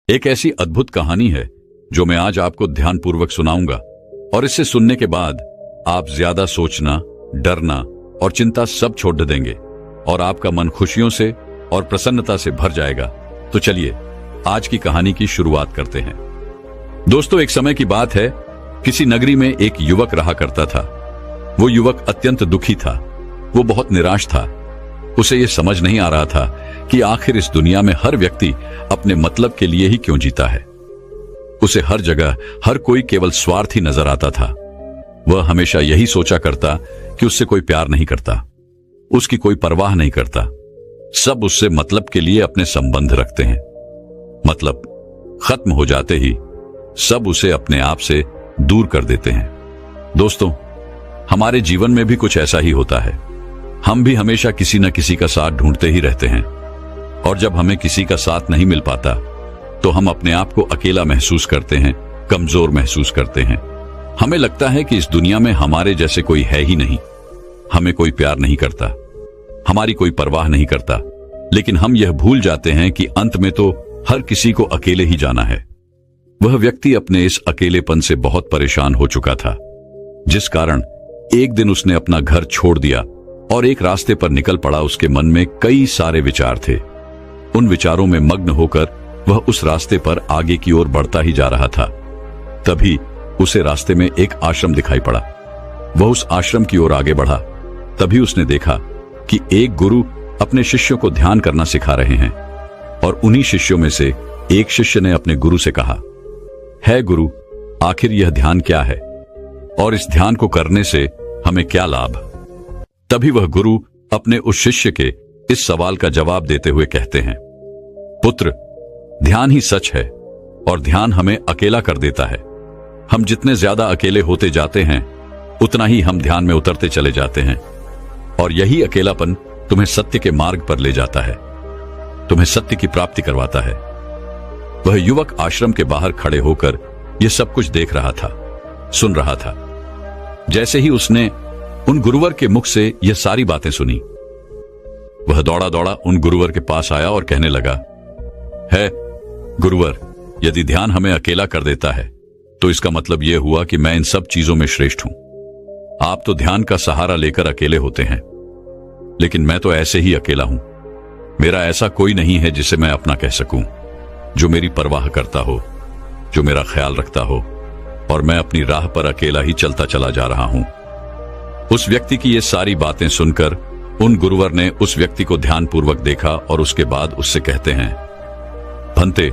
एक ऐसी अद्भुत कहानी है जो मैं आज आपको ध्यानपूर्वक सुनाऊंगा, और इससे सुनने के बाद आप ज्यादा सोचना, डरना और चिंता सब छोड़ देंगे और आपका मन खुशियों से और प्रसन्नता से भर जाएगा। तो चलिए आज की कहानी की शुरुआत करते हैं। दोस्तों, एक समय की बात है, किसी नगरी में एक युवक रहा करता था। वो युवक अत्यंत दुखी था। वो बहुत निराश था। उसे ये समझ नहीं आ रहा था कि आखिर इस दुनिया में हर व्यक्ति अपने मतलब के लिए ही क्यों जीता है। उसे हर जगह हर कोई केवल स्वार्थी नजर आता था। वह हमेशा यही सोचा करता कि उससे कोई प्यार नहीं करता, उसकी कोई परवाह नहीं करता। सब उससे मतलब के लिए अपने संबंध रखते हैं। मतलब खत्म हो जाते ही सब उसे अपने आप से दूर कर देते हैं। दोस्तों, हमारे जीवन में भी कुछ ऐसा ही होता है। हम भी हमेशा किसी न किसी का साथ ढूंढते ही रहते हैं, और जब हमें किसी का साथ नहीं मिल पाता तो हम अपने आप को अकेला महसूस करते हैं, कमजोर महसूस करते हैं। हमें लगता है कि इस दुनिया में हमारे जैसे कोई है ही नहीं। हमें कोई प्यार नहीं करता, हमारी कोई परवाह नहीं करता। लेकिन हम यह भूल जाते हैं कि अंत में तो हर किसी को अकेले ही जाना है। वह व्यक्ति अपने इस अकेलेपन से बहुत परेशान हो चुका था, जिस कारण एक दिन उसने अपना घर छोड़ दिया और एक रास्ते पर निकल पड़ा। उसके मन में कई सारे विचार थे। उन विचारों में मग्न होकर वह उस रास्ते पर आगे की ओर बढ़ता ही जा रहा था। तभी उसे रास्ते में एक आश्रम दिखाई पड़ा। वह उस आश्रम की ओर आगे बढ़ा। तभी उसने देखा कि एक गुरु अपने शिष्यों को ध्यान करना सिखा रहे हैं, और उन्हीं शिष्यों में से एक शिष्य ने अपने गुरु से कहा, है गुरु, आखिर यह ध्यान क्या है और इस ध्यान को करने से हमें क्या लाभ? तभी वह गुरु अपने उस शिष्य के इस सवाल का जवाब देते हुए कहते हैं, पुत्र, ध्यान ही सच है और ध्यान हमें अकेला कर देता है। हम जितने ज्यादा अकेले होते जाते हैं उतना ही हम ध्यान में उतरते चले जाते हैं, और यही अकेलापन तुम्हें सत्य के मार्ग पर ले जाता है, तुम्हें सत्य की प्राप्ति करवाता है। वह युवक आश्रम के बाहर खड़े होकर यह सब कुछ देख रहा था, सुन रहा था। जैसे ही उसने उन गुरुवर के मुख से यह सारी बातें सुनी, वह दौड़ा दौड़ा उन गुरुवर के पास आया और कहने लगा, है गुरुवर, यदि ध्यान हमें अकेला कर देता है तो इसका मतलब यह हुआ कि मैं इन सब चीजों में श्रेष्ठ हूं। आप तो ध्यान का सहारा लेकर अकेले होते हैं, लेकिन मैं तो ऐसे ही अकेला हूं। मेरा ऐसा कोई नहीं है जिसे मैं अपना कह सकूं, जो मेरी परवाह करता हो, जो मेरा ख्याल रखता हो, और मैं अपनी राह पर अकेला ही चलता चला जा रहा हूं। उस व्यक्ति की ये सारी बातें सुनकर उन गुरुवर ने उस व्यक्ति को ध्यानपूर्वक देखा और उसके बाद उससे कहते हैं, भंते,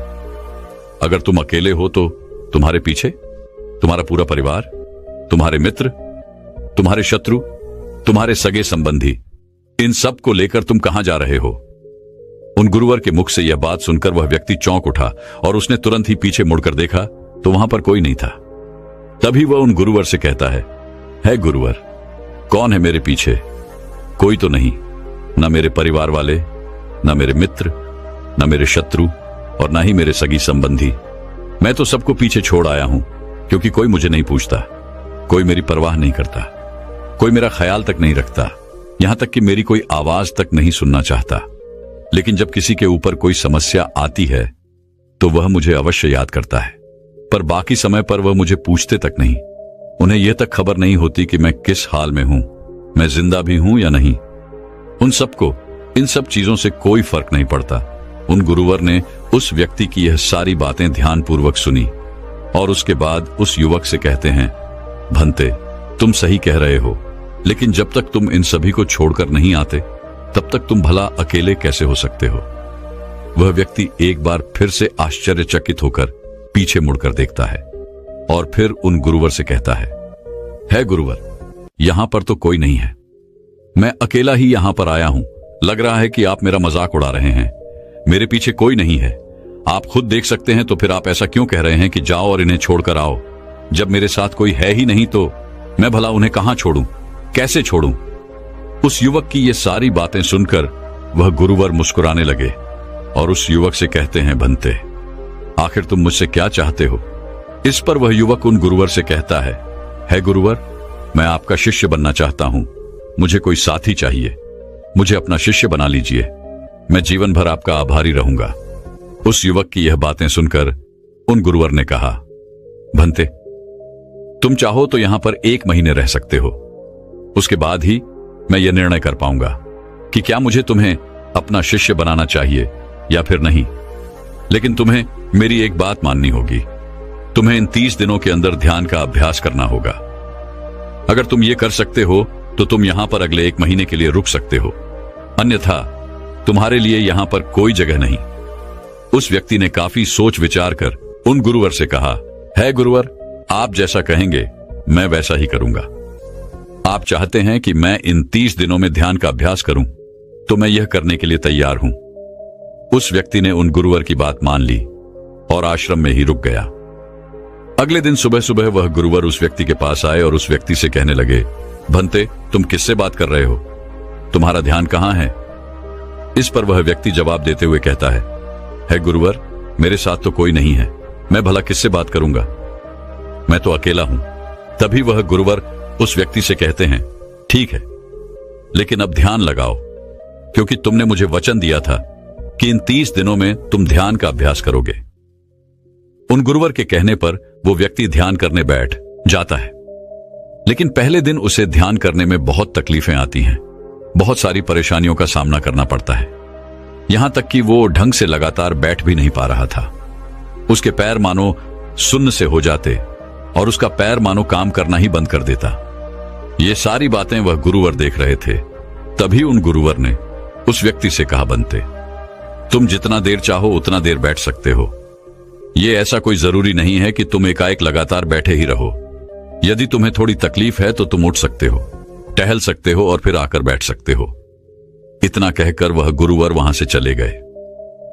अगर तुम अकेले हो तो तुम्हारे पीछे तुम्हारा पूरा परिवार, तुम्हारे मित्र, तुम्हारे शत्रु, तुम्हारे सगे संबंधी, इन सब को लेकर तुम कहां जा रहे हो? उन गुरुवर के मुख से यह बात सुनकर वह व्यक्ति चौंक उठा और उसने तुरंत ही पीछे मुड़कर देखा तो वहां पर कोई नहीं था। तभी वह उन गुरुवर से कहता है गुरुवर, कौन है मेरे पीछे? कोई तो नहीं, न मेरे परिवार वाले, न मेरे मित्र, न मेरे शत्रु, और न ही मेरे सगी संबंधी। मैं तो सबको पीछे छोड़ आया हूं, क्योंकि कोई मुझे नहीं पूछता, कोई मेरी परवाह नहीं करता, कोई मेरा ख्याल तक नहीं रखता, यहां तक कि मेरी कोई आवाज तक नहीं सुनना चाहता। लेकिन जब किसी के ऊपर कोई समस्या आती है तो वह मुझे अवश्य याद करता है, पर बाकी समय पर वह मुझे पूछते तक नहीं। उन्हें यह तक खबर नहीं होती कि मैं किस हाल में हूं, मैं जिंदा भी हूं या नहीं। उन सबको इन सब चीजों से कोई फर्क नहीं पड़ता। उन गुरुवर ने उस व्यक्ति की यह सारी बातें ध्यानपूर्वक सुनी और उसके बाद उस युवक से कहते हैं, भंते, तुम सही कह रहे हो, लेकिन जब तक तुम इन सभी को छोड़कर नहीं आते तब तक तुम भला अकेले कैसे हो सकते हो? वह व्यक्ति एक बार फिर से आश्चर्यचकित होकर पीछे मुड़कर देखता है और फिर उन गुरुवर से कहता है गुरुवर, यहां पर तो कोई नहीं है, मैं अकेला ही यहां पर आया हूं। लग रहा है कि आप मेरा मजाक उड़ा रहे हैं। मेरे पीछे कोई नहीं है, आप खुद देख सकते हैं, तो फिर आप ऐसा क्यों कह रहे हैं कि जाओ और इन्हें छोड़कर आओ? जब मेरे साथ कोई है ही नहीं तो मैं भला उन्हें कहां छोड़ूं, कैसे छोड़ूं? उस युवक की ये सारी बातें सुनकर वह गुरुवर मुस्कुराने लगे और उस युवक से कहते हैं, भंते, आखिर तुम मुझसे क्या चाहते हो? इस पर वह युवक उन गुरुवर से कहता है गुरुवर, मैं आपका शिष्य बनना चाहता हूं, मुझे कोई साथी चाहिए, मुझे अपना शिष्य बना लीजिए, मैं जीवन भर आपका आभारी रहूंगा। उस युवक की यह बातें सुनकर उन गुरुवर ने कहा, भंते, तुम चाहो तो यहां पर 1 महीने रह सकते हो। उसके बाद ही मैं यह निर्णय कर पाऊंगा कि क्या मुझे तुम्हें अपना शिष्य बनाना चाहिए या फिर नहीं। लेकिन तुम्हें मेरी एक बात माननी होगी। तुम्हें इन 30 दिनों के अंदर ध्यान का अभ्यास करना होगा। अगर तुम ये कर सकते हो तो तुम यहां पर अगले 1 महीने के लिए रुक सकते हो, अन्यथा तुम्हारे लिए यहां पर कोई जगह नहीं। उस व्यक्ति ने काफी सोच विचार कर उन गुरुवर से कहा, है गुरुवर, आप जैसा कहेंगे मैं वैसा ही करूंगा। आप चाहते हैं कि मैं इन 30 दिनों में ध्यान का अभ्यास करूं, तो मैं यह करने के लिए तैयार हूं। उस व्यक्ति ने उन गुरुवर की बात मान ली और आश्रम में ही रुक गया। अगले दिन सुबह सुबह वह गुरुवर उस व्यक्ति के पास आए और उस व्यक्ति से कहने लगे, भंते, तुम किससे बात कर रहे हो? तुम्हारा ध्यान कहां है? इस पर वह व्यक्ति जवाब देते हुए कहता है गुरुवर, मेरे साथ तो कोई नहीं है, मैं भला किससे बात करूंगा, मैं तो अकेला हूं। तभी वह गुरुवर उस व्यक्ति से कहते हैं, ठीक है, लेकिन अब ध्यान लगाओ, क्योंकि तुमने मुझे वचन दिया था कि इन 30 दिनों में तुम ध्यान का अभ्यास करोगे। उन गुरुवर के कहने पर वो व्यक्ति ध्यान करने बैठ जाता है, लेकिन पहले दिन उसे ध्यान करने में बहुत तकलीफें आती हैं, बहुत सारी परेशानियों का सामना करना पड़ता है। यहां तक कि वो ढंग से लगातार बैठ भी नहीं पा रहा था। उसके पैर मानो सुन्न से हो जाते और उसका पैर मानो काम करना ही बंद कर देता। ये सारी बातें वह गुरुवर देख रहे थे। तभी उन गुरुवर ने उस व्यक्ति से कहा, बनते, तुम जितना देर चाहो उतना देर बैठ सकते हो। ये ऐसा कोई जरूरी नहीं है कि तुम एकाएक लगातार बैठे ही रहो। यदि तुम्हें थोड़ी तकलीफ है तो तुम उठ सकते हो, टहल सकते हो और फिर आकर बैठ सकते हो। इतना कहकर वह गुरुवर वहां से चले गए।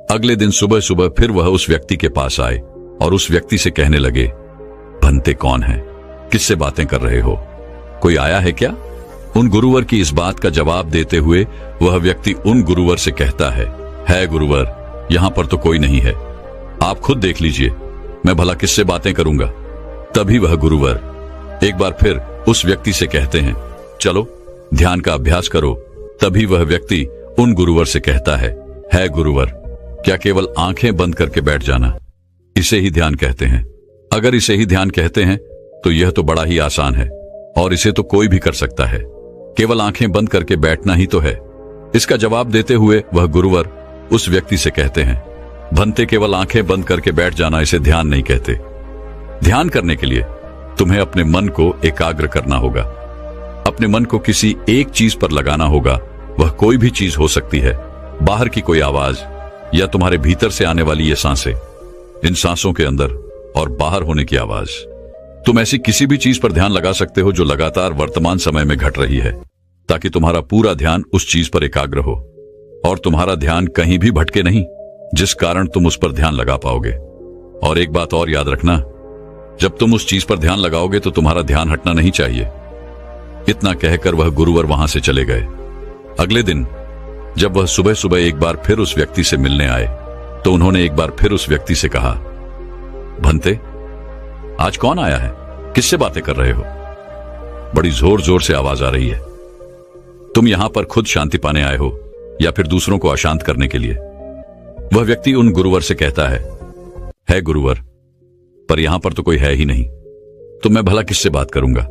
अगले दिन सुबह सुबह फिर वह उस व्यक्ति के पास आए और उस व्यक्ति से कहने लगे, भंते कौन है? किससे बातें कर रहे हो? कोई आया है क्या? उन गुरुवर की इस बात का जवाब देते हुए वह व्यक्ति उन गुरुवर से कहता है गुरुवर, यहां पर तो कोई नहीं है, आप खुद देख लीजिए, मैं भला किससे बातें करूंगा। तभी वह गुरुवर एक बार फिर उस व्यक्ति से कहते हैं, चलो ध्यान का अभ्यास करो। तभी वह व्यक्ति उन गुरुवर से कहता है गुरुवर, क्या केवल आंखें बंद करके बैठ जाना, इसे ही ध्यान कहते हैं? अगर इसे ही ध्यान कहते हैं तो यह तो बड़ा ही आसान है और इसे तो कोई भी कर सकता है, केवल आंखें बंद करके बैठना ही तो है। इसका जवाब देते हुए वह गुरुवर उस व्यक्ति से कहते हैं, भंते, केवल आंखें बंद करके बैठ जाना इसे ध्यान नहीं कहते। ध्यान करने के लिए तुम्हें अपने मन को एकाग्र करना होगा, अपने मन को किसी एक चीज पर लगाना होगा। वह कोई भी चीज हो सकती है, बाहर की कोई आवाज या तुम्हारे भीतर से आने वाली ये सांसें, इन सांसों के अंदर और बाहर होने की आवाज। तुम ऐसी किसी भी चीज पर ध्यान लगा सकते हो जो लगातार वर्तमान समय में घट रही है, ताकि तुम्हारा पूरा ध्यान उस चीज पर एकाग्र हो और तुम्हारा ध्यान कहीं भी भटके नहीं, जिस कारण तुम उस पर ध्यान लगा पाओगे। और एक बात और याद रखना, जब तुम उस चीज पर ध्यान लगाओगे तो तुम्हारा ध्यान हटना नहीं चाहिए। इतना कहकर वह गुरुवर वहां से चले गए। अगले दिन जब वह सुबह सुबह एक बार फिर उस व्यक्ति से मिलने आए तो उन्होंने एक बार फिर उस व्यक्ति से कहा, भंते, आज कौन आया है? किससे बातें कर रहे हो? बड़ी जोर जोर से आवाज आ रही है। तुम यहां पर खुद शांति पाने आए हो या फिर दूसरों को अशांत करने के लिए? वह व्यक्ति उन गुरुवर से कहता है गुरुवर, पर यहां पर तो कोई है ही नहीं, तो मैं भला किससे बात करूंगा?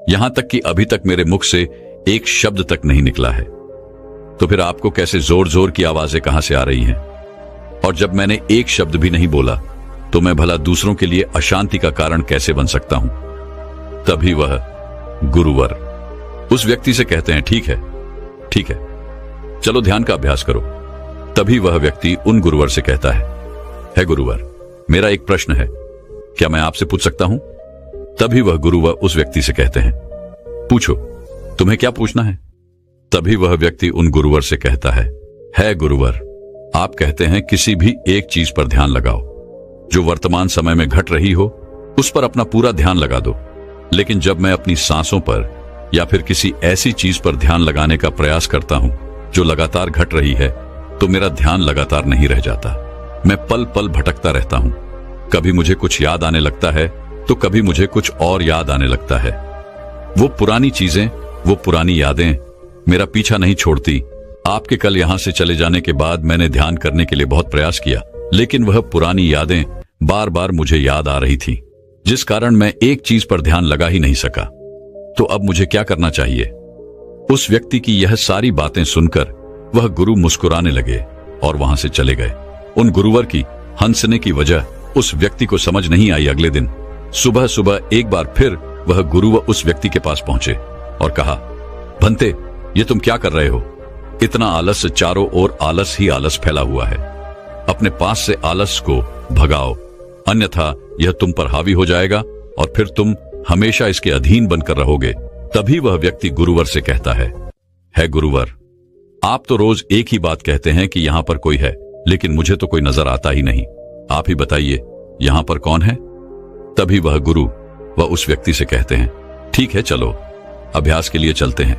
यहां तक कि अभी तक मेरे मुख से एक शब्द तक नहीं निकला है, तो फिर आपको कैसे जोर जोर की आवाजें कहां से आ रही हैं? और जब मैंने एक शब्द भी नहीं बोला तो मैं भला दूसरों के लिए अशांति का कारण कैसे बन सकता हूं? तभी वह गुरुवर उस व्यक्ति से कहते हैं, ठीक है, चलो ध्यान का अभ्यास करो। तभी वह व्यक्ति उन गुरुवर से कहता है गुरुवर, मेरा एक प्रश्न है, क्या मैं आपसे पूछ सकता हूं? तभी वह गुरुवर उस व्यक्ति से कहते हैं, पूछो, तुम्हें क्या पूछना है? तभी वह व्यक्ति उन गुरुवर से कहता है गुरुवर, आप कहते हैं किसी भी एक चीज पर ध्यान लगाओ जो वर्तमान समय में घट रही हो, उस पर अपना पूरा ध्यान लगा दो। लेकिन जब मैं अपनी सांसों पर या फिर किसी ऐसी चीज पर ध्यान लगाने का प्रयास करता हूं जो लगातार घट रही है, तो मेरा ध्यान लगातार नहीं रह जाता। मैं पल पल भटकता रहता हूं। कभी मुझे कुछ याद आने लगता है तो कभी मुझे कुछ और याद आने लगता है। वो पुरानी चीजें, वो पुरानी यादें मेरा पीछा नहीं छोड़ती। आपके कल यहां से चले जाने के बाद मैंने ध्यान करने के लिए बहुत प्रयास किया, लेकिन वह पुरानी यादें बार बार मुझे याद आ रही थी, जिस कारण मैं एक चीज पर ध्यान लगा ही नहीं सका। तो अब मुझे क्या करना चाहिए? उस व्यक्ति की यह सारी बातें सुनकर वह गुरु मुस्कुराने लगे और वहां से चले गए। उन गुरुवर की हंसने की वजह उस व्यक्ति को समझ नहीं आई। अगले दिन सुबह सुबह एक बार फिर वह गुरु उस व्यक्ति के पास पहुंचे और कहा, भंते, ये तुम क्या कर रहे हो? इतना आलस, चारों ओर आलस ही आलस फैला हुआ है। अपने पास से आलस को भगाओ, अन्यथा यह तुम पर हावी हो जाएगा और फिर तुम हमेशा इसके अधीन बनकर रहोगे। तभी वह व्यक्ति गुरुवर से कहता है गुरुवर, आप तो रोज एक ही बात कहते हैं कि यहां पर कोई है, लेकिन मुझे तो कोई नजर आता ही नहीं। आप ही बताइए, यहां पर कौन है? तभी वह गुरु वह उस व्यक्ति से कहते हैं, ठीक है, चलो अभ्यास के लिए चलते हैं।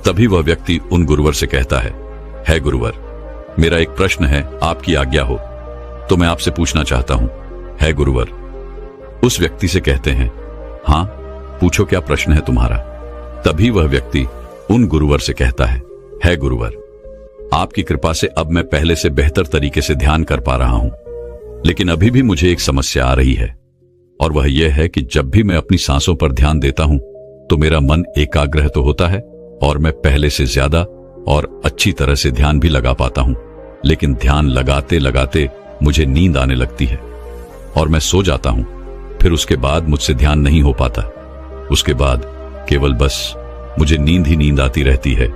तभी वह व्यक्ति उन गुरुवर से कहता है गुरुवर, मेरा एक प्रश्न है, आपकी आज्ञा हो तो मैं आपसे पूछना चाहता हूं। है गुरुवर। उस व्यक्ति से कहते हैं, हां पूछो, क्या प्रश्न है तुम्हारा? तभी वह व्यक्ति उन गुरुवर से कहता है गुरुवर, आपकी कृपा से अब मैं पहले से बेहतर तरीके से ध्यान कर पा रहा हूं, लेकिन अभी भी मुझे एक समस्या आ रही है, और वह यह है कि जब भी मैं अपनी सांसों पर ध्यान देता हूं तो मेरा मन एकाग्र तो होता है और मैं पहले से ज्यादा और अच्छी तरह से ध्यान भी लगा पाता हूं, लेकिन ध्यान लगाते लगाते मुझे नींद आने लगती है और मैं सो जाता हूं। फिर उसके बाद मुझसे ध्यान नहीं हो पाता। उसके बाद केवल बस मुझे नींद ही नींद आती रहती है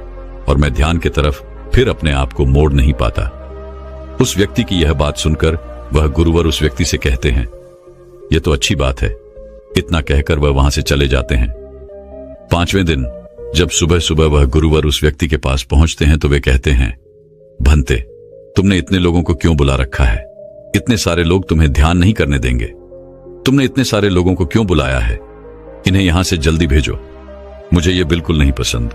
और मैं ध्यान की तरफ फिर अपने आप को मोड़ नहीं पाता। उस व्यक्ति की यह बात सुनकर वह गुरुवर उस व्यक्ति से कहते हैं, यह तो अच्छी बात है। इतना कहकर वह वहां से चले जाते हैं। 5वें दिन जब सुबह सुबह वह गुरुवर उस व्यक्ति के पास पहुंचते हैं तो वे कहते हैं, भंते, तुमने इतने लोगों को क्यों बुला रखा है? इतने सारे लोग तुम्हें ध्यान नहीं करने देंगे। तुमने इतने सारे लोगों को क्यों बुलाया है? इन्हें यहां से जल्दी भेजो। मुझे ये बिल्कुल नहीं पसंद।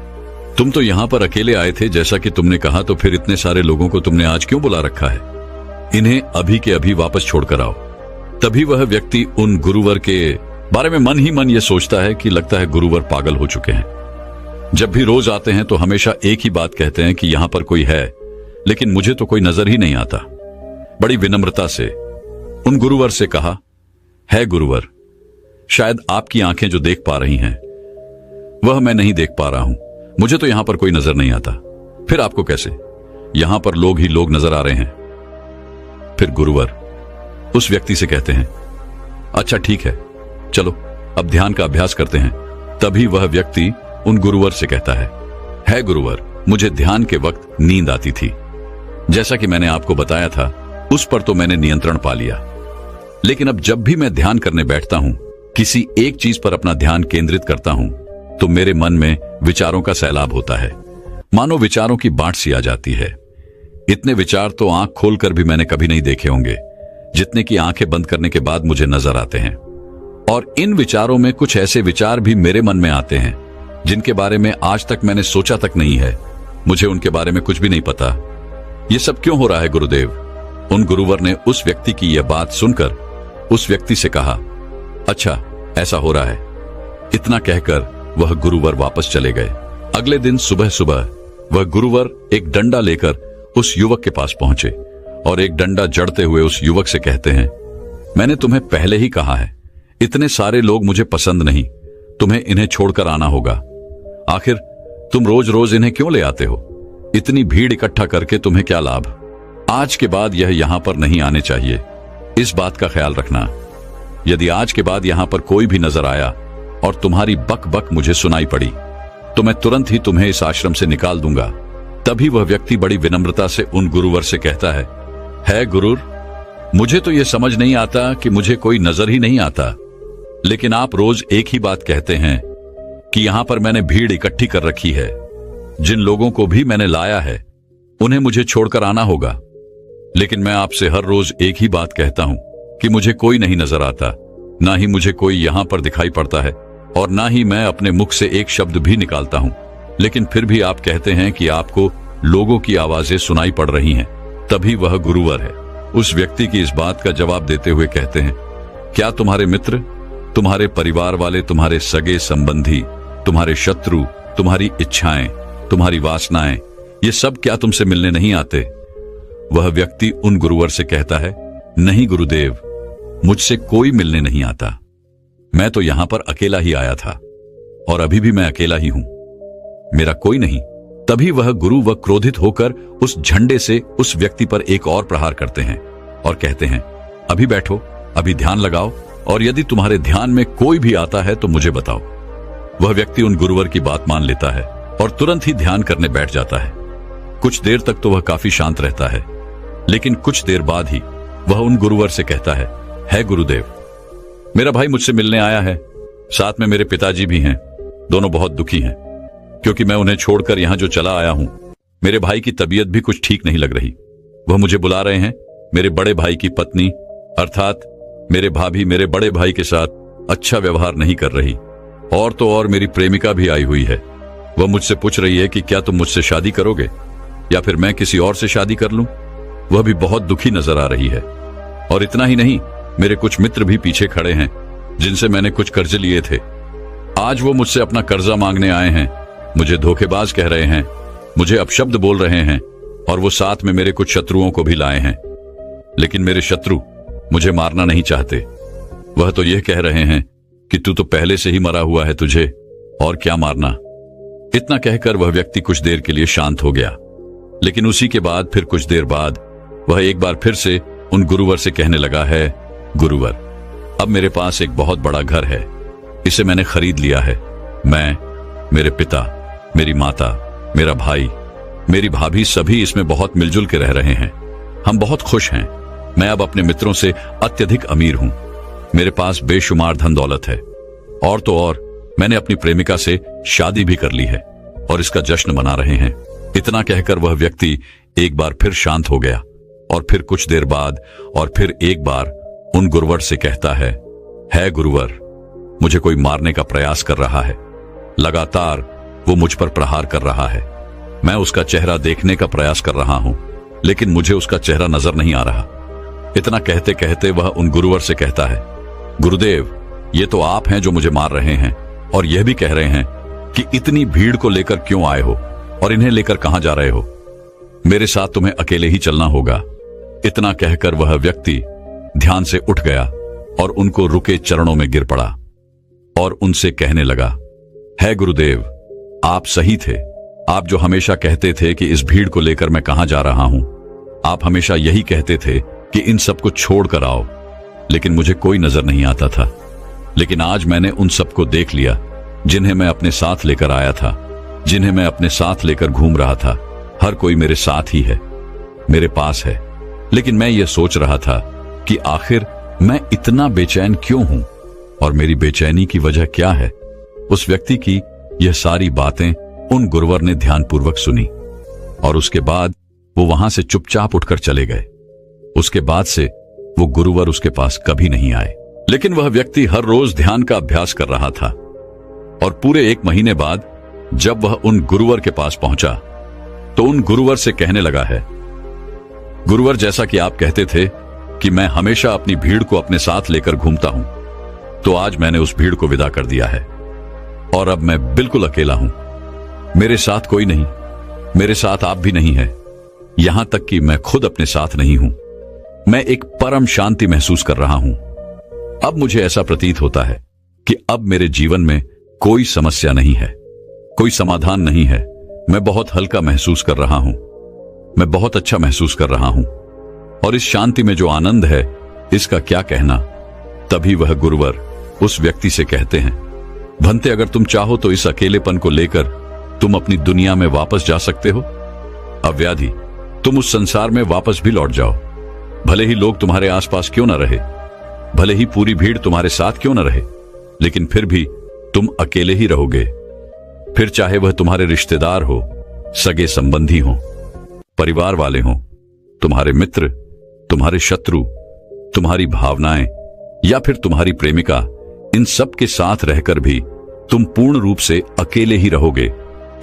तुम तो यहां पर अकेले आए थे जैसा कि तुमने कहा, तो फिर इतने सारे लोगों को तुमने आज क्यों बुला रखा है? इन्हें अभी के अभी वापस छोड़कर आओ। तभी वह व्यक्ति उन गुरुवर के बारे में मन ही मन यह सोचता है कि लगता है गुरुवर पागल हो चुके हैं। जब भी रोज आते हैं तो हमेशा एक ही बात कहते हैं कि यहां पर कोई है, लेकिन मुझे तो कोई नजर ही नहीं आता। बड़ी विनम्रता से उन गुरुवर से कहा, है गुरुवर, शायद आपकी आंखें जो देख पा रही हैं वह मैं नहीं देख पा रहा हूं। मुझे तो यहां पर कोई नजर नहीं आता। फिर आपको कैसे? यहां पर लोग ही लोग नजर आ रहे हैं। फिर गुरुवर उस व्यक्ति से कहते हैं, अच्छा ठीक है, चलो अब ध्यान का अभ्यास करते हैं। तभी वह व्यक्ति उन गुरुवर से कहता है गुरुवर, मुझे ध्यान के वक्त नींद आती थी। जैसा कि मैंने आपको बताया था, उस पर तो मैंने नियंत्रण पा लिया, लेकिन अब जब भी मैं ध्यान करने बैठता हूं, किसी एक चीज पर अपना ध्यान केंद्रित करता हूं, तो मेरे मन में विचारों का सैलाब होता है। मानो विचारों की बाढ़ सी आ जाती है। इतने विचार तो आंख खोलकर भी मैंने कभी नहीं देखे होंगे, जितने की आंखें बंद करने के बाद मुझे नजर आते हैं। और इन विचारों में कुछ ऐसे विचार भी मेरे मन में आते हैं जिनके बारे में आज तक मैंने सोचा तक नहीं है। मुझे उनके बारे में कुछ भी नहीं पता। ये सब क्यों हो रहा है गुरुदेव? उन गुरुवर ने उस व्यक्ति की यह बात सुनकर उस व्यक्ति से कहा, अच्छा ऐसा हो रहा है। इतना कहकर वह गुरुवर वापस चले गए। अगले दिन सुबह सुबह वह गुरुवर एक डंडा लेकर उस युवक के पास पहुंचे और एक डंडा जड़ते हुए उस युवक से कहते हैं, मैंने तुम्हें पहले ही कहा है, इतने सारे लोग मुझे पसंद नहीं, तुम्हें इन्हें छोड़कर आना होगा। आखिर तुम रोज रोज इन्हें क्यों ले आते हो? इतनी भीड़ इकट्ठा करके तुम्हें क्या लाभ? आज के बाद यह यहां पर नहीं आने चाहिए। इस बात का ख्याल रखना। यदि आज के बाद यहां पर कोई भी नजर आया और तुम्हारी बक बक मुझे सुनाई पड़ी, तो मैं तुरंत ही तुम्हें इस आश्रम से निकाल दूंगा। तभी वह व्यक्ति बड़ी विनम्रता से उन गुरुवर से कहता है गुरुर, मुझे तो यह समझ नहीं आता कि मुझे कोई नजर ही नहीं आता, लेकिन आप रोज एक ही बात कहते हैं कि यहां पर मैंने भीड़ इकट्ठी कर रखी है। जिन लोगों को भी मैंने लाया है उन्हें मुझे छोड़कर आना होगा, लेकिन मैं आपसे हर रोज एक ही बात कहता हूं कि मुझे कोई नहीं नजर आता, ना ही मुझे कोई यहां पर दिखाई पड़ता है और ना ही मैं अपने मुख से एक शब्द भी निकालता हूं, लेकिन फिर भी आप कहते हैं कि आपको लोगों की आवाजें सुनाई पड़ रही हैं। तभी वह गुरुवर है उस व्यक्ति की इस बात का जवाब देते हुए कहते हैं, क्या तुम्हारे मित्र, तुम्हारे परिवार वाले, तुम्हारे सगे संबंधी, तुम्हारे शत्रु, तुम्हारी इच्छाएं, तुम्हारी वासनाएं, ये सब क्या तुमसे मिलने नहीं आते? वह व्यक्ति उन गुरुवर से कहता है, नहीं गुरुदेव, मुझसे कोई मिलने नहीं आता। मैं तो यहां पर अकेला ही आया था और अभी भी मैं अकेला ही हूं, मेरा कोई नहीं। तभी वह गुरु व क्रोधित होकर उस झंडे से उस व्यक्ति पर एक और प्रहार करते हैं और कहते हैं, अभी बैठो, अभी ध्यान लगाओ, और यदि तुम्हारे ध्यान में कोई भी आता है तो मुझे बताओ। वह व्यक्ति उन गुरुवर की बात मान लेता है और तुरंत ही ध्यान करने बैठ जाता है। कुछ देर तक तो वह काफी शांत रहता है, लेकिन कुछ देर बाद ही वह उन गुरुवर से कहता है गुरुदेव, मेरा भाई मुझसे मिलने आया है, साथ में मेरे पिताजी भी हैं। दोनों बहुत दुखी हैं क्योंकि मैं उन्हें छोड़कर यहां जो चला आया हूं। मेरे भाई की तबीयत भी कुछ ठीक नहीं लग रही। वह मुझे बुला रहे हैं। मेरे बड़े भाई की पत्नी अर्थात मेरे भाभी मेरे बड़े भाई के साथ अच्छा व्यवहार नहीं कर रही, और तो और मेरी प्रेमिका भी आई हुई है। वह मुझसे पूछ रही है कि क्या तुम मुझसे शादी करोगे या फिर मैं किसी और से शादी कर लूं। वह भी बहुत दुखी नजर आ रही है। और इतना ही नहीं, मेरे कुछ मित्र भी पीछे खड़े हैं जिनसे मैंने कुछ कर्ज लिए थे। आज वो मुझसे अपना कर्जा मांगने आए हैं, मुझे धोखेबाज कह रहे हैं, मुझे अपशब्द बोल रहे हैं, और वो साथ में मेरे कुछ शत्रुओं को भी लाए हैं। लेकिन मेरे शत्रु मुझे मारना नहीं चाहते। वह तो यह कह रहे हैं कि तू तो पहले से ही मरा हुआ है, तुझे और क्या मारना। इतना कहकर वह व्यक्ति कुछ देर के लिए शांत हो गया, लेकिन उसी के बाद फिर कुछ देर बाद वह एक बार फिर से उन गुरुवर से कहने लगा है, गुरुवर, अब मेरे पास एक बहुत बड़ा घर है, इसे मैंने खरीद लिया है। मैं, मेरे पिता, मेरी माता, मेरा भाई, मेरी भाभी सभी इसमें बहुत मिलजुल के रह रहे हैं। हम बहुत खुश हैं। मैं अब अपने मित्रों से अत्यधिक अमीर हूं। मेरे पास बेशुमार धन दौलत है, और तो और मैंने अपनी प्रेमिका से शादी भी कर ली है और इसका जश्न मना रहे हैं। इतना कहकर वह व्यक्ति एक बार फिर शांत हो गया और फिर कुछ देर बाद और फिर एक बार उन गुरुवर से कहता है गुरुवर, मुझे कोई मारने का प्रयास कर रहा है। लगातार वो मुझ पर प्रहार कर रहा है। मैं उसका चेहरा देखने का प्रयास कर रहा हूं, लेकिन मुझे उसका चेहरा नजर नहीं आ रहा। इतना कहते कहते वह उन गुरुवर से कहता है, गुरुदेव, ये तो आप हैं जो मुझे मार रहे हैं और यह भी कह रहे हैं कि इतनी भीड़ को लेकर क्यों आए हो और इन्हें लेकर कहां जा रहे हो। मेरे साथ तुम्हें अकेले ही चलना होगा। इतना कहकर वह व्यक्ति ध्यान से उठ गया और उनको रुके चरणों में गिर पड़ा और उनसे कहने लगा, है गुरुदेव, आप सही थे। आप जो हमेशा कहते थे कि इस भीड़ को लेकर मैं कहां जा रहा हूं, आप हमेशा यही कहते थे कि इन सबको छोड़कर आओ, लेकिन मुझे कोई नजर नहीं आता था। लेकिन आज मैंने उन सबको देख लिया जिन्हें मैं अपने साथ लेकर आया था, जिन्हें मैं अपने साथ लेकर घूम रहा था। हर कोई मेरे साथ ही है, मेरे पास है। लेकिन मैं ये सोच रहा था कि आखिर मैं इतना बेचैन क्यों हूं और मेरी बेचैनी की वजह क्या है। उस व्यक्ति की यह सारी बातें उन गुरुवर ने ध्यानपूर्वक सुनी और उसके बाद वो वहां से चुपचाप उठकर चले गए। उसके बाद से वो गुरुवर उसके पास कभी नहीं आए। लेकिन वह व्यक्ति हर रोज ध्यान का अभ्यास कर रहा था और पूरे 1 महीने बाद जब वह उन गुरुवर के पास पहुंचा तो उन गुरुवर से कहने लगा है, गुरुवर, जैसा कि आप कहते थे कि मैं हमेशा अपनी भीड़ को अपने साथ लेकर घूमता हूं, तो आज मैंने उस भीड़ को विदा कर दिया है और अब मैं बिल्कुल अकेला हूं। मेरे साथ कोई नहीं, मेरे साथ आप भी नहीं है, यहां तक कि मैं खुद अपने साथ नहीं हूं। मैं एक परम शांति महसूस कर रहा हूं। अब मुझे ऐसा प्रतीत होता है कि अब मेरे जीवन में कोई समस्या नहीं है, कोई समाधान नहीं है। मैं बहुत हल्का महसूस कर रहा हूं, मैं बहुत अच्छा महसूस कर रहा हूं और इस शांति में जो आनंद है इसका क्या कहना। तभी वह गुरुवर उस व्यक्ति से कहते हैं, भंते, अगर तुम चाहो तो इस अकेलेपन को लेकर तुम अपनी दुनिया में वापस जा सकते हो। अव्याधि, तुम उस संसार में वापस भी लौट जाओ। भले ही लोग तुम्हारे आसपास क्यों न रहे, भले ही पूरी भीड़ तुम्हारे साथ क्यों न रहे, लेकिन फिर भी तुम अकेले ही रहोगे। फिर चाहे वह तुम्हारे रिश्तेदार हो, सगे संबंधी हो, परिवार वाले हो, तुम्हारे मित्र, तुम्हारे शत्रु, तुम्हारी भावनाएं या फिर तुम्हारी प्रेमिका, इन सब के साथ रहकर भी तुम पूर्ण रूप से अकेले ही रहोगे।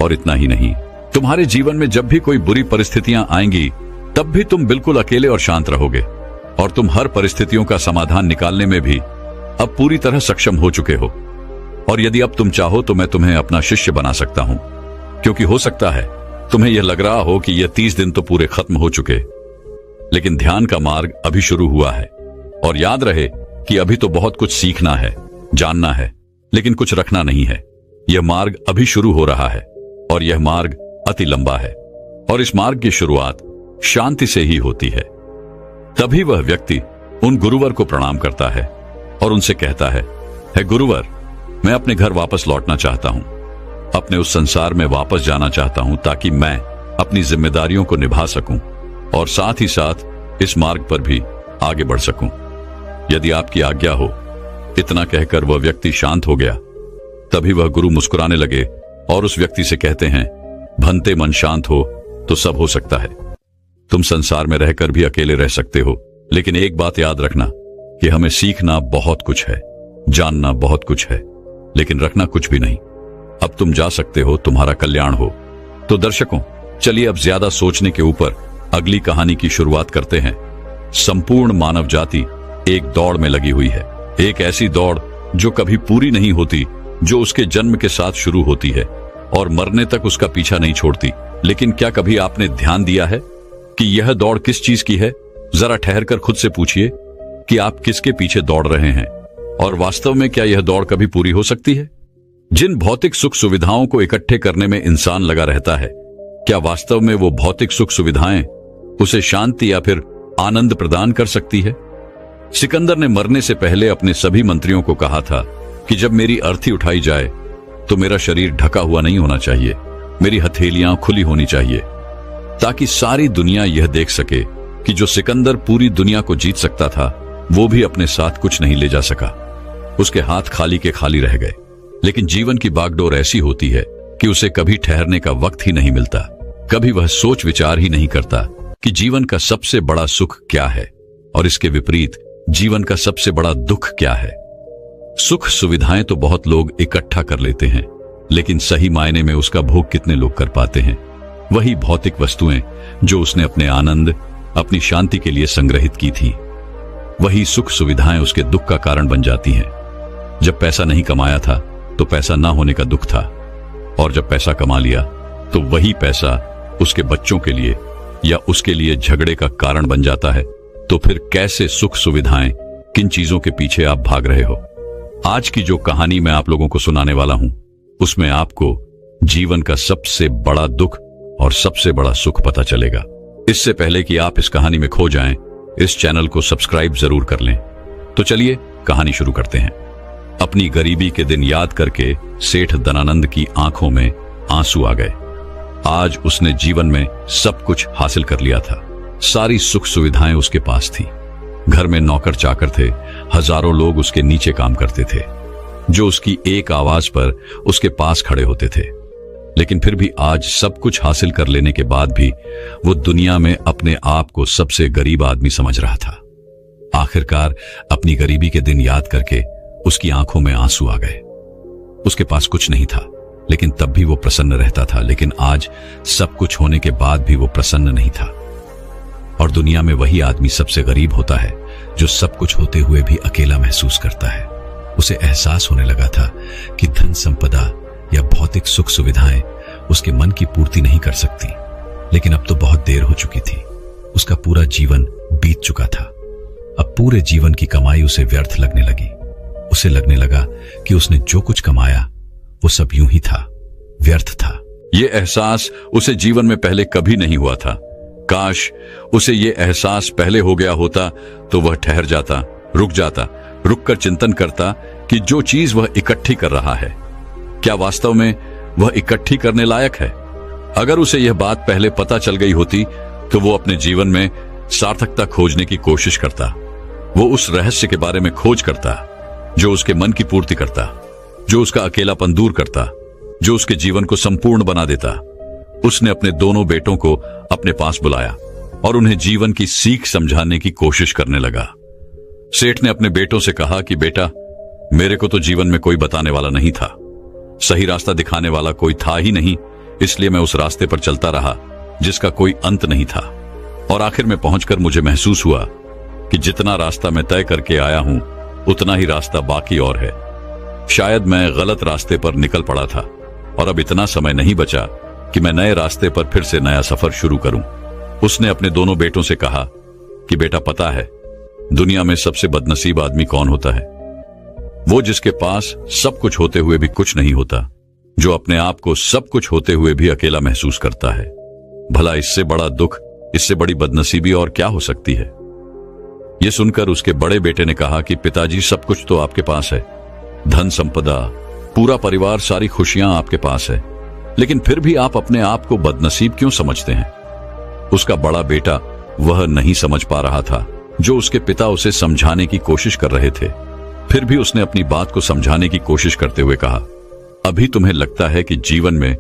और इतना ही नहीं, तुम्हारे जीवन में जब भी कोई बुरी परिस्थितियां आएंगी तब भी तुम बिल्कुल अकेले और शांत रहोगे और तुम हर परिस्थितियों का समाधान निकालने में भी अब पूरी तरह सक्षम हो चुके हो। और यदि अब तुम चाहो तो मैं तुम्हें अपना शिष्य बना सकता हूं, क्योंकि हो सकता है तुम्हें यह लग रहा हो कि यह 30 दिन तो पूरे खत्म हो चुके, लेकिन ध्यान का मार्ग अभी शुरू हुआ है। और याद रहे कि अभी तो बहुत कुछ सीखना है, जानना है, लेकिन कुछ रखना नहीं है। यह मार्ग अभी शुरू हो रहा है और यह मार्ग अति लंबा है और इस मार्ग की शुरुआत शांति से ही होती है। तभी वह व्यक्ति उन गुरुवर को प्रणाम करता है और उनसे कहता है, हे गुरुवर, मैं अपने घर वापस लौटना चाहता हूं, अपने उस संसार में वापस जाना चाहता हूं ताकि मैं अपनी जिम्मेदारियों को निभा सकूं और साथ ही साथ इस मार्ग पर भी आगे बढ़ सकूं। यदि आपकी आज्ञा हो। इतना कहकर वह व्यक्ति शांत हो गया। तभी वह गुरु मुस्कुराने लगे और उस व्यक्ति से कहते हैं, भंते मन शांत हो तो सब हो सकता है। तुम संसार में रहकर भी अकेले रह सकते हो, लेकिन एक बात याद रखना कि हमें सीखना बहुत कुछ है, जानना बहुत कुछ है, लेकिन रखना कुछ भी नहीं। अब तुम जा सकते हो, तुम्हारा कल्याण हो। तो दर्शकों, चलिए अब ज्यादा सोचने के ऊपर अगली कहानी की शुरुआत करते हैं। संपूर्ण मानव जाति एक दौड़ में लगी हुई है, एक ऐसी दौड़ जो कभी पूरी नहीं होती, जो उसके जन्म के साथ शुरू होती है और मरने तक उसका पीछा नहीं छोड़ती। लेकिन क्या कभी आपने ध्यान दिया है कि यह दौड़ किस चीज की है? जरा ठहरकर खुद से पूछिए कि आप किसके पीछे दौड़ रहे हैं और वास्तव में क्या यह दौड़ कभी पूरी हो सकती है? जिन भौतिक सुख सुविधाओं को इकट्ठे करने में इंसान लगा रहता है, क्या वास्तव में वो भौतिक सुख सुविधाएं उसे शांति या फिर आनंद प्रदान कर सकती है? सिकंदर ने मरने से पहले अपने सभी मंत्रियों को कहा था कि जब मेरी अर्थी उठाई जाए तो मेरा शरीर ढका हुआ नहीं होना चाहिए, मेरी हथेलियां खुली होनी चाहिए, ताकि सारी दुनिया यह देख सके कि जो सिकंदर पूरी दुनिया को जीत सकता था, वो भी अपने साथ कुछ नहीं ले जा सका। उसके हाथ खाली के खाली रह गए। लेकिन जीवन की बागडोर ऐसी होती है कि उसे कभी ठहरने का वक्त ही नहीं मिलता। कभी वह सोच विचार ही नहीं करता कि जीवन का सबसे बड़ा सुख क्या है और इसके विपरीत जीवन का सबसे बड़ा दुख क्या है। सुख सुविधाएं तो बहुत लोग इकट्ठा कर लेते हैं, लेकिन सही मायने में उसका भोग कितने लोग कर पाते हैं? वही भौतिक वस्तुएं जो उसने अपने आनंद, अपनी शांति के लिए संग्रहित की थी, वही सुख सुविधाएं उसके दुख का कारण बन जाती हैं। जब पैसा नहीं कमाया था तो पैसा ना होने का दुख था, और जब पैसा कमा लिया तो वही पैसा उसके बच्चों के लिए या उसके लिए झगड़े का कारण बन जाता है। तो फिर कैसे सुख सुविधाएं, किन चीजों के पीछे आप भाग रहे हो? आज की जो कहानी मैं आप लोगों को सुनाने वाला हूं, उसमें आपको जीवन का सबसे बड़ा दुख और सबसे बड़ा सुख पता चलेगा। इससे पहले कि आप इस कहानी में खो जाएं, इस चैनल को सब्सक्राइब जरूर कर लें। तो चलिए कहानी शुरू करते हैं। अपनी गरीबी के दिन याद करके सेठ धनानंद की आंखों में आंसू आ गए। आज उसने जीवन में सब कुछ हासिल कर लिया था। सारी सुख सुविधाएं उसके पास थी। घर में नौकर चाकर थे, हजारों लोग उसके नीचे काम करते थे, जो उसकी एक आवाज पर उसके पास खड़े होते थे। लेकिन फिर भी आज सब कुछ हासिल कर लेने के बाद भी वो दुनिया में अपने आप को सबसे गरीब आदमी समझ रहा था। आखिरकार अपनी गरीबी के दिन याद करके उसकी आंखों में आंसू आ गए। उसके पास कुछ नहीं था, लेकिन तब भी वो प्रसन्न रहता था। लेकिन आज सब कुछ होने के बाद भी वो प्रसन्न नहीं था। और दुनिया में वही आदमी सबसे गरीब होता है जो सब कुछ होते हुए भी अकेला महसूस करता है। उसे एहसास होने लगा था कि धन संपदा या भौतिक सुख सुविधाएं उसके मन की पूर्ति नहीं कर सकती। लेकिन अब तो बहुत देर हो चुकी थी। उसका पूरा जीवन बीत चुका था। अब पूरे जीवन की कमाई उसे व्यर्थ लगने लगी। उसे लगने लगा कि उसने जो कुछ कमाया वो सब यूं ही था, व्यर्थ था। ये एहसास उसे जीवन में पहले कभी नहीं हुआ था। काश उसे ये एहसास पहले हो गया होता तो वह ठहर जाता, रुककर चिंतन करता कि जो चीज वह इकट्ठी कर रहा है, क्या वास्तव में वह इकट्ठी करने लायक है। अगर उसे यह बात पहले पता चल गई होती तो वो अपने जीवन में सार्थकता खोजने की कोशिश करता। वो उस रहस्य के बारे में खोज करता जो उसके मन की पूर्ति करता, जो उसका अकेलापन दूर करता, जो उसके जीवन को संपूर्ण बना देता। उसने अपने दोनों बेटों को अपने पास बुलाया और उन्हें जीवन की सीख समझाने की कोशिश करने लगा। सेठ ने अपने बेटों से कहा कि बेटा, मेरे को तो जीवन में कोई बताने वाला नहीं था, सही रास्ता दिखाने वाला कोई था ही नहीं, इसलिए मैं उस रास्ते पर चलता रहा जिसका कोई अंत नहीं था। और आखिर में पहुंचकर मुझे महसूस हुआ कि जितना रास्ता मैं तय करके आया हूं उतना ही रास्ता बाकी और है। शायद मैं गलत रास्ते पर निकल पड़ा था और अब इतना समय नहीं बचा कि मैं नए रास्ते पर फिर से नया सफर शुरू करूं। उसने अपने दोनों बेटों से कहा कि बेटा पता है दुनिया में सबसे बदनसीब आदमी कौन होता है? वो जिसके पास सब कुछ होते हुए भी कुछ नहीं होता, जो अपने आप को सब कुछ होते हुए भी अकेला महसूस करता है। भला इससे बड़ा दुख, इससे बड़ी बदनसीबी और क्या हो सकती है? यह सुनकर उसके बड़े बेटे ने कहा कि पिताजी, सब कुछ तो आपके पास है, धन संपदा, पूरा परिवार, सारी खुशियां आपके पास है, लेकिन फिर भी आप अपने आप को बदनसीब क्यों समझते हैं? उसका बड़ा बेटा वह नहीं समझ पा रहा था जो उसके पिता उसे समझाने की कोशिश कर रहे थे। फिर भी उसने अपनी बात को समझाने की कोशिश करते हुए कहा, अभी तुम्हें लगता है कि जीवन में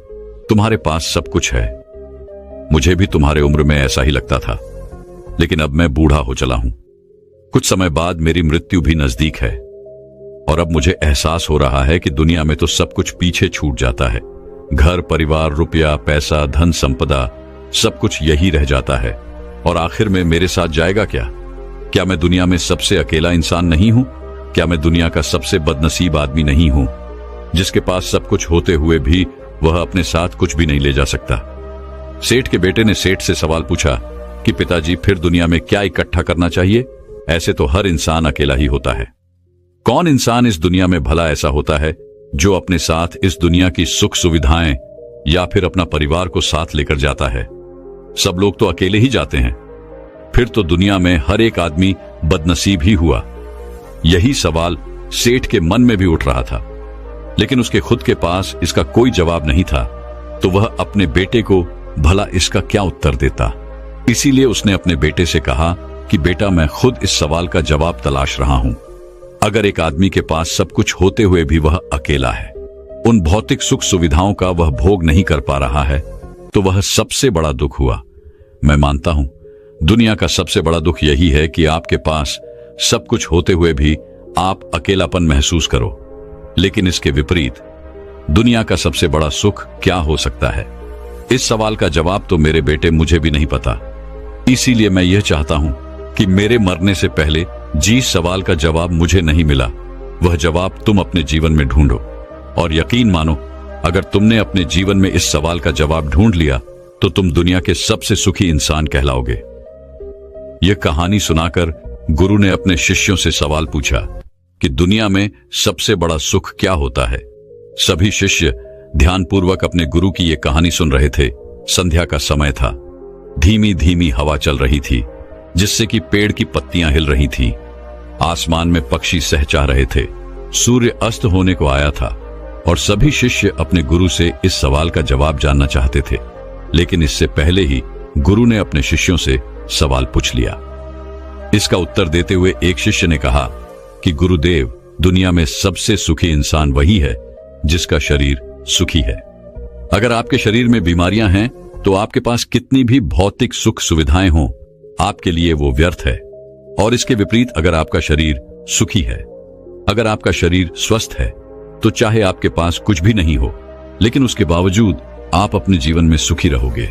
तुम्हारे पास सब कुछ है। मुझे भी तुम्हारे उम्र में ऐसा ही लगता था, लेकिन अब मैं बूढ़ा हो चला हूं। कुछ समय बाद मेरी मृत्यु भी नजदीक है और अब मुझे एहसास हो रहा है कि दुनिया में तो सब कुछ पीछे छूट जाता है। घर, परिवार, रुपया, पैसा, धन संपदा, सब कुछ यही रह जाता है और आखिर में मेरे साथ जाएगा क्या? क्या मैं दुनिया में सबसे अकेला इंसान नहीं हूं? क्या मैं दुनिया का सबसे बदनसीब आदमी नहीं हूं, जिसके पास सब कुछ होते हुए भी वह अपने साथ कुछ भी नहीं ले जा सकता? सेठ के बेटे ने सेठ से सवाल पूछा कि पिताजी, फिर दुनिया में क्या इकट्ठा करना चाहिए? ऐसे तो हर इंसान अकेला ही होता है। कौन इंसान इस दुनिया में भला ऐसा होता है जो अपने साथ इस दुनिया की सुख सुविधाएं या फिर अपना परिवार को साथ लेकर जाता है? सब लोग तो अकेले ही जाते हैं। फिर तो दुनिया में हर एक आदमी बदनसीब ही हुआ। यही सवाल सेठ के मन में भी उठ रहा था, लेकिन उसके खुद के पास इसका कोई जवाब नहीं था, तो वह अपने बेटे को भला इसका क्या उत्तर देता। इसीलिए उसने अपने बेटे से कहा कि बेटा, मैं खुद इस सवाल का जवाब तलाश रहा हूं। अगर एक आदमी के पास सब कुछ होते हुए भी वह अकेला है, उन भौतिक सुख सुविधाओं का वह भोग नहीं कर पा रहा है, तो वह सबसे बड़ा दुख हुआ। मैं मानता हूं दुनिया का सबसे बड़ा दुख यही है कि आपके पास सब कुछ होते हुए भी आप अकेलापन महसूस करो। लेकिन इसके विपरीत दुनिया का सबसे बड़ा सुख क्या हो सकता है? इस सवाल का जवाब तो मेरे बेटे मुझे भी नहीं पता। इसीलिए मैं यह चाहता हूं कि मेरे मरने से पहले जिस सवाल का जवाब मुझे नहीं मिला, वह जवाब तुम अपने जीवन में ढूंढो। और यकीन मानो, अगर तुमने अपने जीवन में इस सवाल का जवाब ढूंढ लिया तो तुम दुनिया के सबसे सुखी इंसान कहलाओगे। यह कहानी सुनाकर गुरु ने अपने शिष्यों से सवाल पूछा कि दुनिया में सबसे बड़ा सुख क्या होता है? सभी शिष्य ध्यानपूर्वक अपने गुरु की यह कहानी सुन रहे थे। संध्या का समय था। धीमी धीमी हवा चल रही थी, जिससे कि पेड़ की पत्तियां हिल रही थीं। आसमान में पक्षी सहचा रहे थे। सूर्य अस्त होने को आया था और सभी शिष्य अपने गुरु से इस सवाल का जवाब जानना चाहते थे। लेकिन इससे पहले ही गुरु ने अपने शिष्यों से सवाल पूछ लिया। इसका उत्तर देते हुए एक शिष्य ने कहा कि गुरुदेव, दुनिया में सबसे सुखी इंसान वही है जिसका शरीर सुखी है। अगर आपके शरीर में बीमारियां हैं तो आपके पास कितनी भी भौतिक सुख सुविधाएं हों, आपके लिए वो व्यर्थ है। और इसके विपरीत अगर आपका शरीर सुखी है, अगर आपका शरीर स्वस्थ है, तो चाहे आपके पास कुछ भी नहीं हो, लेकिन उसके बावजूद आप अपने जीवन में सुखी रहोगे।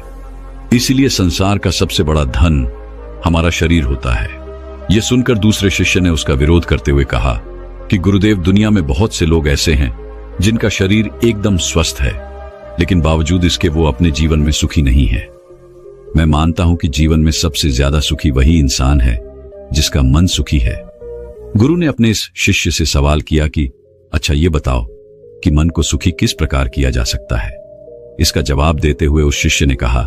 इसीलिए संसार का सबसे बड़ा धन हमारा शरीर होता है। यह सुनकर दूसरे शिष्य ने उसका विरोध करते हुए कहा कि गुरुदेव, दुनिया में बहुत से लोग ऐसे हैं जिनका शरीर एकदम स्वस्थ है, लेकिन बावजूद इसके वो अपने जीवन में सुखी नहीं है। मैं मानता हूं कि जीवन में सबसे ज्यादा सुखी वही इंसान है जिसका मन सुखी है। गुरु ने अपने इस शिष्य से सवाल किया कि अच्छा ये बताओ कि मन को सुखी किस प्रकार किया जा सकता है। इसका जवाब देते हुए उस शिष्य ने कहा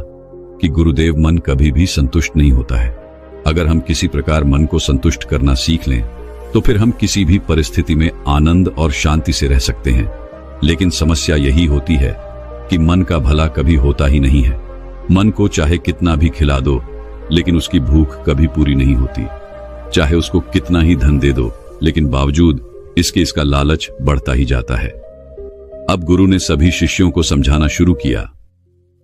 कि गुरुदेव, मन कभी भी संतुष्ट नहीं होता है। अगर हम किसी प्रकार मन को संतुष्ट करना सीख लें तो फिर हम किसी भी परिस्थिति में आनंद और शांति से रह सकते हैं। लेकिन समस्या यही होती है कि मन का भला कभी होता ही नहीं है। मन को चाहे कितना भी खिला दो, लेकिन उसकी भूख कभी पूरी नहीं होती। चाहे उसको कितना ही धन दे दो, लेकिन बावजूद इसका लालच बढ़ता ही जाता है। अब गुरु ने सभी शिष्यों को समझाना शुरू किया।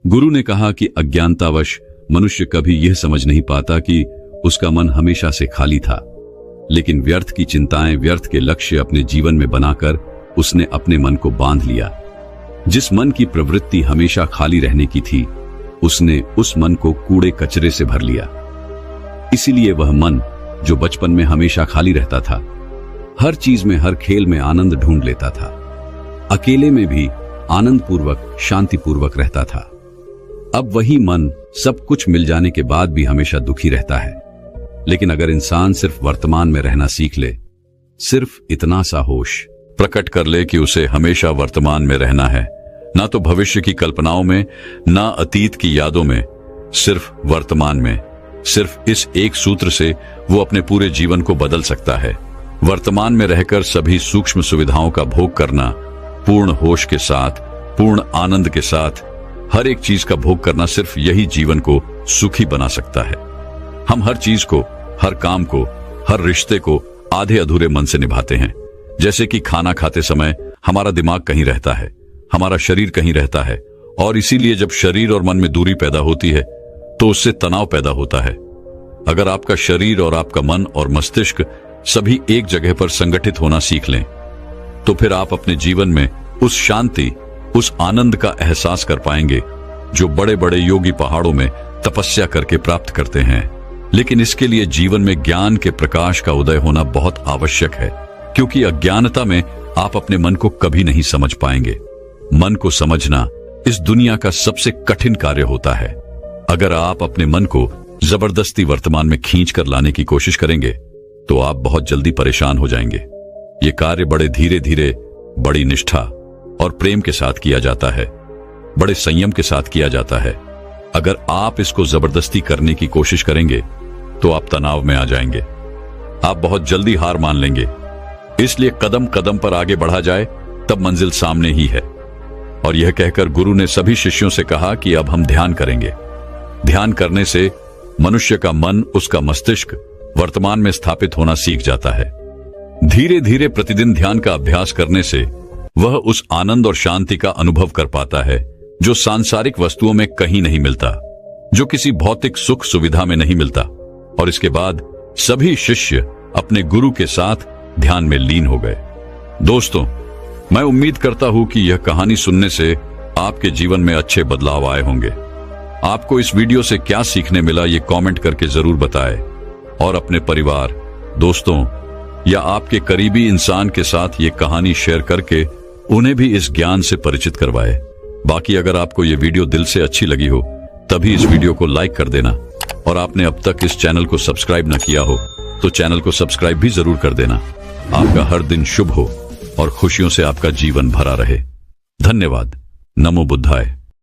गुरु ने कहा कि अज्ञानतावश मनुष्य कभी यह समझ नहीं पाता कि उसका मन हमेशा से खाली था, लेकिन व्यर्थ की चिंताएं, व्यर्थ के लक्ष्य अपने जीवन में बनाकर उसने अपने मन को बांध लिया। जिस मन की प्रवृत्ति हमेशा खाली रहने की थी, उसने उस मन को कूड़े कचरे से भर लिया। इसीलिए वह मन जो बचपन में हमेशा खाली रहता था, हर चीज में, हर खेल में आनंद ढूंढ लेता था, अकेले में भी आनंद पूर्वक, शांति पूर्वक रहता था, अब वही मन सब कुछ मिल जाने के बाद भी हमेशा दुखी रहता है। लेकिन अगर इंसान सिर्फ वर्तमान में रहना सीख ले, सिर्फ इतना सा होश प्रकट कर ले कि उसे हमेशा वर्तमान में रहना है, ना तो भविष्य की कल्पनाओं में, ना अतीत की यादों में, सिर्फ वर्तमान में, सिर्फ इस एक सूत्र से वो अपने पूरे जीवन को बदल सकता है। वर्तमान में रहकर सभी सूक्ष्म सुविधाओं का भोग करना, पूर्ण होश के साथ, पूर्ण आनंद के साथ हर एक चीज का भोग करना, सिर्फ यही जीवन को सुखी बना सकता है। हम हर चीज को, हर काम को, हर रिश्ते को आधे अधूरे मन से निभाते हैं। जैसे कि खाना खाते समय हमारा दिमाग कहीं रहता है, हमारा शरीर कहीं रहता है, और इसीलिए जब शरीर और मन में दूरी पैदा होती है तो उससे तनाव पैदा होता है। अगर आपका शरीर और आपका मन और मस्तिष्क सभी एक जगह पर संगठित होना सीख लें, तो फिर आप अपने जीवन में उस शांति, उस आनंद का एहसास कर पाएंगे जो बड़े बड़े योगी पहाड़ों में तपस्या करके प्राप्त करते हैं। लेकिन इसके लिए जीवन में ज्ञान के प्रकाश का उदय होना बहुत आवश्यक है, क्योंकि अज्ञानता में आप अपने मन को कभी नहीं समझ पाएंगे। मन को समझना इस दुनिया का सबसे कठिन कार्य होता है। अगर आप अपने मन को जबरदस्ती वर्तमान में खींच कर लाने की कोशिश करेंगे तो आप बहुत जल्दी परेशान हो जाएंगे। ये कार्य बड़े धीरे धीरे, बड़ी निष्ठा और प्रेम के साथ किया जाता है, बड़े संयम के साथ किया जाता है। अगर आप इसको जबरदस्ती करने की कोशिश करेंगे तो आप तनाव में आ जाएंगे, आप बहुत जल्दी हार मान लेंगे। इसलिए कदम कदम पर आगे बढ़ा जाए तब मंजिल सामने ही है। और यह कहकर गुरु ने सभी शिष्यों से कहा कि अब हम ध्यान करेंगे। ध्यान करने से मनुष्य का मन, उसका मस्तिष्क वर्तमान में स्थापित होना सीख जाता है। धीरे धीरे प्रतिदिन ध्यान का अभ्यास करने से वह उस आनंद और शांति का अनुभव कर पाता है जो सांसारिक वस्तुओं में कहीं नहीं मिलता, जो किसी भौतिक सुख सुविधा में नहीं मिलता। और इसके बाद सभी शिष्य अपने गुरु के साथ ध्यान में लीन हो गए। दोस्तों, मैं उम्मीद करता हूं कि यह कहानी सुनने से आपके जीवन में अच्छे बदलाव आए होंगे। आपको इस वीडियो से क्या सीखने मिला ये कमेंट करके जरूर बताएं, और अपने परिवार, दोस्तों या आपके करीबी इंसान के साथ ये कहानी शेयर करके उन्हें भी इस ज्ञान से परिचित करवाएं। बाकी अगर आपको ये वीडियो दिल से अच्छी लगी हो तभी इस वीडियो को लाइक कर देना, और आपने अब तक इस चैनल को सब्सक्राइब न किया हो तो चैनल को सब्सक्राइब भी जरूर कर देना। आपका हर दिन शुभ हो और खुशियों से आपका जीवन भरा रहे। धन्यवाद। नमो बुद्धाय।